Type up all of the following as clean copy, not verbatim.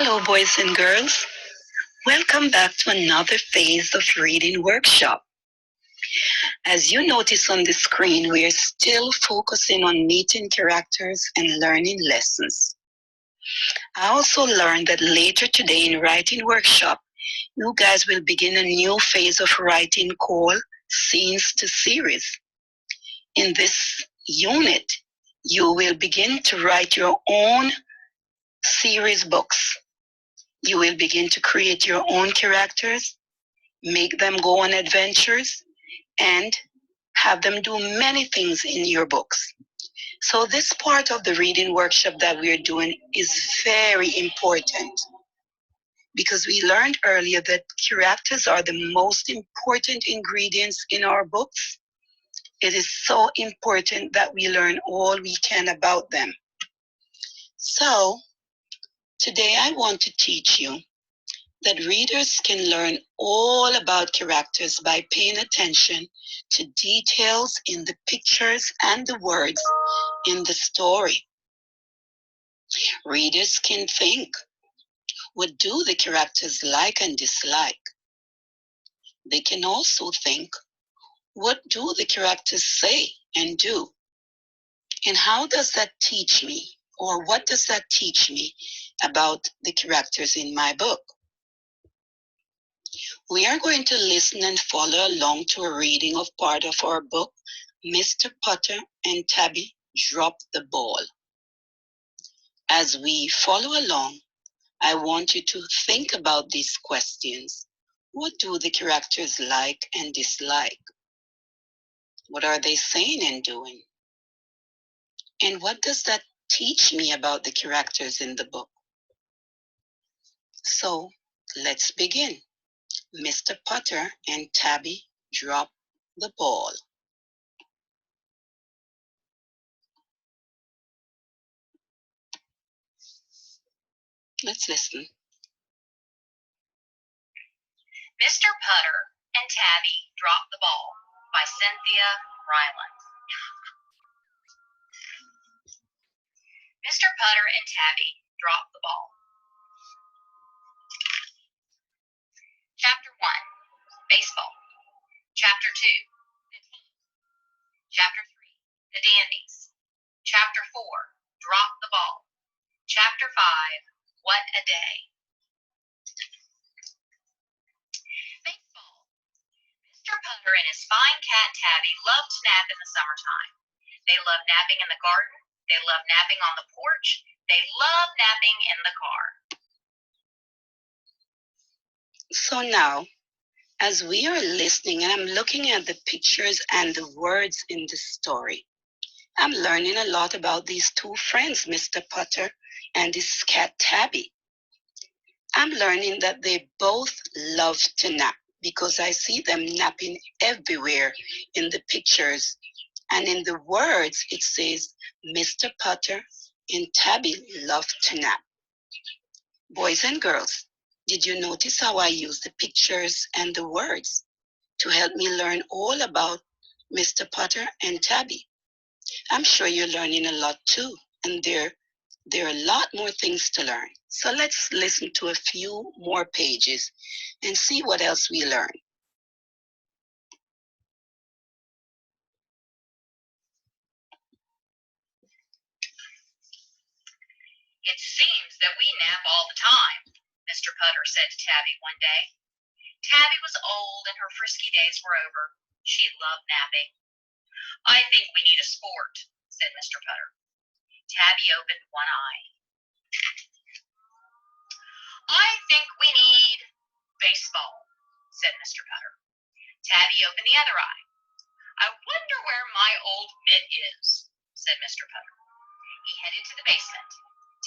Hello, boys and girls. Welcome back to another phase of Reading Workshop. As you notice on the screen, we are still focusing on meeting characters and learning lessons. I also learned that later today in Writing Workshop, you guys will begin a new phase of writing called Scenes to Series. In this unit, you will begin to write your own series books. You will begin to create your own characters, make them go on adventures, and have them do many things in your books. So this part of the reading workshop that we're doing is very important because we learned earlier that characters are the most important ingredients in our books. It is so important that we learn all we can about them. So today I want to teach you that readers can learn all about characters by paying attention to details in the pictures and the words in the story. Readers can think, what do the characters like and dislike? They can also think, what do the characters say and do? And how does that teach me, or what does that teach me about the characters in my book? We are going to listen and follow along to a reading of part of our book, Mr. Potter and Tabby Drop the Ball. As we follow along, I want you to think about these questions. What do the characters like and dislike? What are they saying and doing? And what does that teach me about the characters in the book? So let's begin. Mr. Potter and Tabby drop the ball. Let's listen. Mr. Putter and Tabby Drop the Ball by Cynthia Ryland. Mr. Putter and Tabby Drop the Ball. Chapter 1, Baseball. Chapter 2, The Team. Chapter 3, The Dandies. Chapter 4, Drop the Ball. Chapter 5, What a Day. Baseball. Mr. Putter and his fine cat Tabby love to nap in the summertime. They love napping in the garden. They love napping on the porch. They love napping in the car. So now, as we are listening and I'm looking at the pictures and the words in the story, I'm learning a lot about these two friends, Mr. Potter and his cat Tabby. I'm learning that they both love to nap because I see them napping everywhere in the pictures. And in the words, it says, Mr. Potter and Tabby love to nap. Boys and girls, did you notice how I use the pictures and the words to help me learn all about Mr. Potter and Tabby? I'm sure you're learning a lot too, and there are a lot more things to learn. So let's listen to a few more pages and see what else we learn. It seems that we nap all the time, Mr. Putter said to Tabby one day. Tabby was old and her frisky days were over. She loved napping. I think we need a sport, said Mr. Putter. Tabby opened one eye. I think we need baseball, said Mr. Putter. Tabby opened the other eye. I wonder where my old mitt is, said Mr. Putter. He headed to the basement.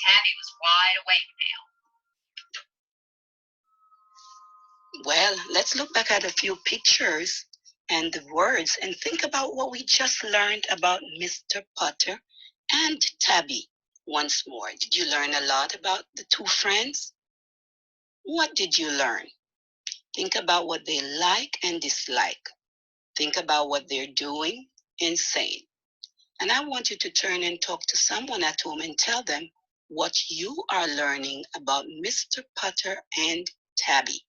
Tabby was wide awake now. Well, let's look back at a few pictures and the words and think about what we just learned about Mr. Potter and Tabby once more. Did you learn a lot about the two friends? What did you learn? Think about what they like and dislike. Think about what they're doing and saying. And I want you to turn and talk to someone at home and tell them what you are learning about Mr. Potter and Tabby,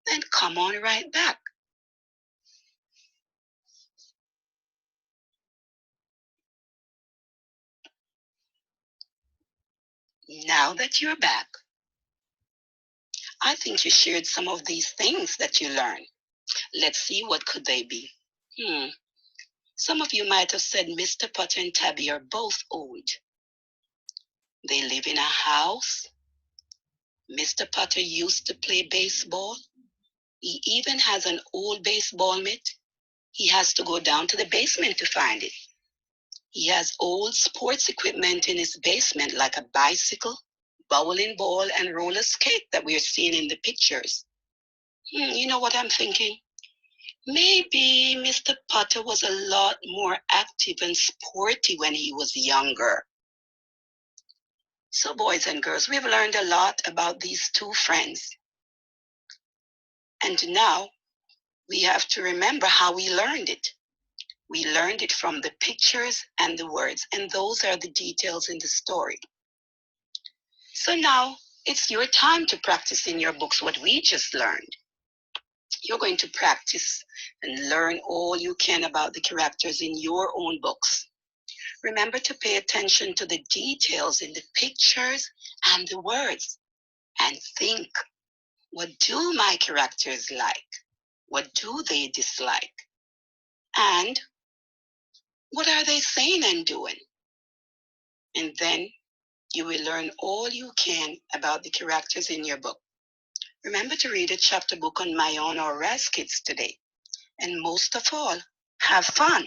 then come on right back. Now that you're back, I think you shared some of these things that you learned. Let's see, what could they be? Some of you might have said Mr. Potter and Tabby are both old. They live in a house. Mr. Potter used to play baseball. He even has an old baseball mitt. He has to go down to the basement to find it. He has old sports equipment in his basement, like a bicycle, bowling ball, and roller skate that we're seeing in the pictures. You know what I'm thinking? Maybe Mr. Potter was a lot more active and sporty when he was younger. So, boys and girls, we've learned a lot about these two friends. And now we have to remember how we learned it. We learned it from the pictures and the words, and those are the details in the story. So now it's your time to practice in your books what we just learned. You're going to practice and learn all you can about the characters in your own books. Remember to pay attention to the details in the pictures and the words, and think, what do my characters like? What do they dislike? And what are they saying and doing? And then you will learn all you can about the characters in your book. Remember to read a chapter book on my own or Raz Kids today. And most of all, have fun.